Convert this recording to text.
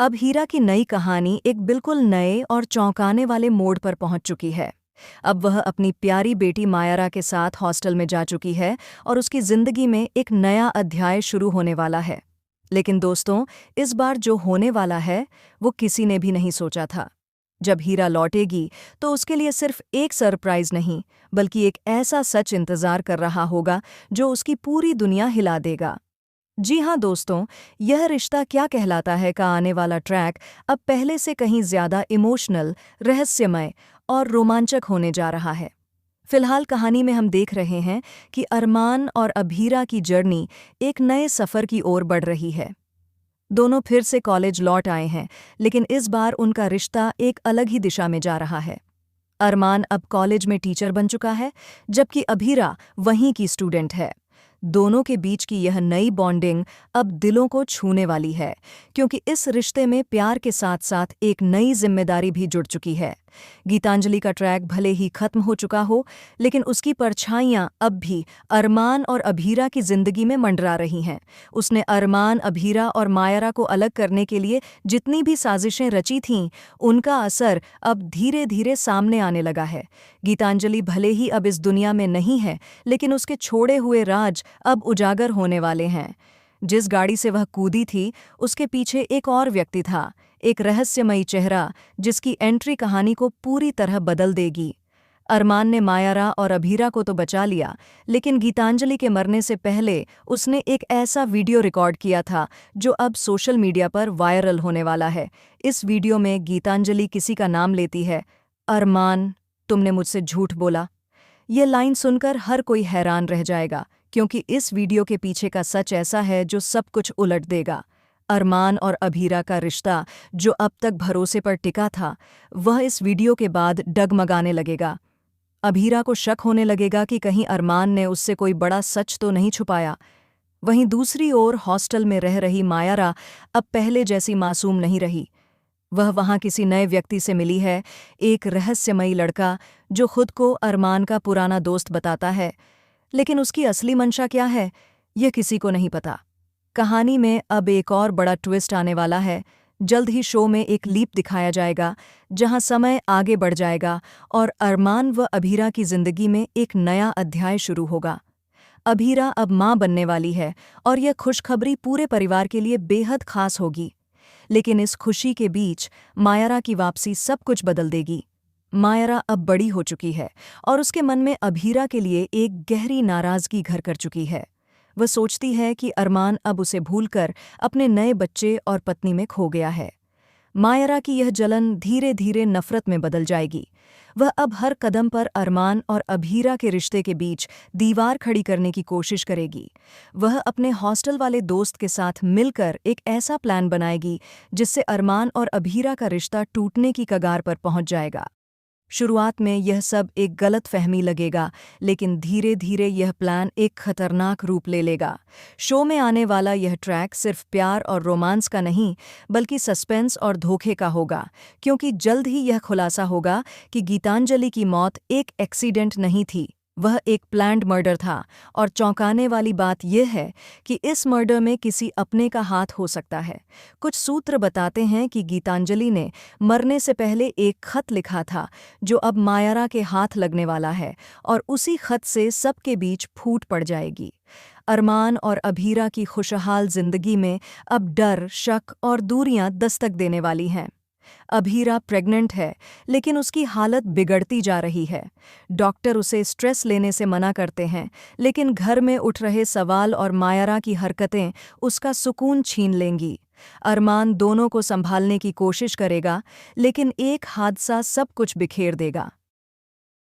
अब हीरा की नई कहानी एक बिल्कुल नए और चौंकाने वाले मोड़ पर पहुंच चुकी है। अब वह अपनी प्यारी बेटी मायरा के साथ हॉस्टल में जा चुकी है और उसकी जिंदगी में एक नया अध्याय शुरू होने वाला है। लेकिन दोस्तों, इस बार जो होने वाला है वो किसी ने भी नहीं सोचा था। जब हीरा लौटेगी तो उसके लिए सिर्फ एक सरप्राइज नहीं, बल्कि एक ऐसा सच इंतजार कर रहा होगा जो उसकी पूरी दुनिया हिला देगा। जी हाँ दोस्तों, यह रिश्ता क्या कहलाता है का आने वाला ट्रैक अब पहले से कहीं ज्यादा इमोशनल, रहस्यमय और रोमांचक होने जा रहा है। फिलहाल कहानी में हम देख रहे हैं कि अरमान और अभीरा की जर्नी एक नए सफर की ओर बढ़ रही है। दोनों फिर से कॉलेज लौट आए हैं, लेकिन इस बार उनका रिश्ता एक अलग ही दिशा में जा रहा है। अरमान अब कॉलेज में टीचर बन चुका है, जबकि अभीरा वहीं की स्टूडेंट है। दोनों के बीच की यह नई बॉन्डिंग अब दिलों को छूने वाली है, क्योंकि इस रिश्ते में प्यार के साथ साथ एक नई जिम्मेदारी भी जुड़ चुकी है। गीतांजलि का ट्रैक भले ही खत्म हो चुका हो, लेकिन उसकी परछाइयां अब भी अरमान और अभीरा की जिंदगी में मंडरा रही हैं। उसने अरमान, अभीरा और मायरा को अलग करने के लिए जितनी भी साजिशें रची थीं, उनका असर अब धीरे धीरे सामने आने लगा है। गीतांजलि भले ही अब इस दुनिया में नहीं है, लेकिन उसके छोड़े हुए राज अब उजागर होने वाले हैं। जिस गाड़ी से वह कूदी थी, उसके पीछे एक और व्यक्ति था, एक रहस्यमयी चेहरा जिसकी एंट्री कहानी को पूरी तरह बदल देगी। अरमान ने मायरा और अभीरा को तो बचा लिया, लेकिन गीतांजलि के मरने से पहले उसने एक ऐसा वीडियो रिकॉर्ड किया था जो अब सोशल मीडिया पर वायरल होने वाला है। इस वीडियो में गीतांजलि किसी का नाम लेती है, अरमान, तुमने मुझसे झूठ बोला। ये लाइन सुनकर हर कोई हैरान रह जाएगा, क्योंकि इस वीडियो के पीछे का सच ऐसा है जो सब कुछ उलट देगा। अरमान और अभीरा का रिश्ता, जो अब तक भरोसे पर टिका था, वह इस वीडियो के बाद डगमगाने लगेगा। अभीरा को शक होने लगेगा कि कहीं अरमान ने उससे कोई बड़ा सच तो नहीं छुपाया। वहीं दूसरी ओर हॉस्टल में रह रही मायरा अब पहले जैसी मासूम नहीं रही। वह वहां किसी नए व्यक्ति से मिली है, एक रहस्यमयी लड़का जो खुद को अरमान का पुराना दोस्त बताता है। लेकिन उसकी असली मंशा क्या है, यह किसी को नहीं पता। कहानी में अब एक और बड़ा ट्विस्ट आने वाला है। जल्द ही शो में एक लीप दिखाया जाएगा, जहां समय आगे बढ़ जाएगा और अरमान व अभीरा की जिंदगी में एक नया अध्याय शुरू होगा। अभीरा अब मां बनने वाली है और यह खुशखबरी पूरे परिवार के लिए बेहद खास होगी। लेकिन इस खुशी के बीच मायरा की वापसी सब कुछ बदल देगी। मायरा अब बड़ी हो चुकी है और उसके मन में अभीरा के लिए एक गहरी नाराजगी घर कर चुकी है। वह सोचती है कि अरमान अब उसे भूलकर अपने नए बच्चे और पत्नी में खो गया है। मायरा की यह जलन धीरे धीरे नफरत में बदल जाएगी। वह अब हर कदम पर अरमान और अभीरा के रिश्ते के बीच दीवार खड़ी करने की कोशिश करेगी। वह अपने हॉस्टल वाले दोस्त के साथ मिलकर एक ऐसा प्लान बनाएगी जिससे अरमान और अभीरा का रिश्ता टूटने की कगार पर पहुंच जाएगा। शुरुआत में यह सब एक गलत फहमी लगेगा, लेकिन धीरे धीरे यह प्लान एक खतरनाक रूप ले लेगा। शो में आने वाला यह ट्रैक सिर्फ प्यार और रोमांस का नहीं, बल्कि सस्पेंस और धोखे का होगा, क्योंकि जल्द ही यह खुलासा होगा कि गीतांजलि की मौत एक एक्सीडेंट नहीं थी, वह एक प्लान्ड मर्डर था। और चौंकाने वाली बात यह है कि इस मर्डर में किसी अपने का हाथ हो सकता है। कुछ सूत्र बताते हैं कि गीतांजलि ने मरने से पहले एक खत लिखा था, जो अब मायरा के हाथ लगने वाला है, और उसी खत से सबके बीच फूट पड़ जाएगी। अरमान और अभीरा की खुशहाल जिंदगी में अब डर, शक और दूरियां दस्तक देने वाली हैं। अभीरा प्रेग्नेंट है, लेकिन उसकी हालत बिगड़ती जा रही है। डॉक्टर उसे स्ट्रेस लेने से मना करते हैं, लेकिन घर में उठ रहे सवाल और मायरा की हरकतें उसका सुकून छीन लेंगी। अरमान दोनों को संभालने की कोशिश करेगा, लेकिन एक हादसा सब कुछ बिखेर देगा।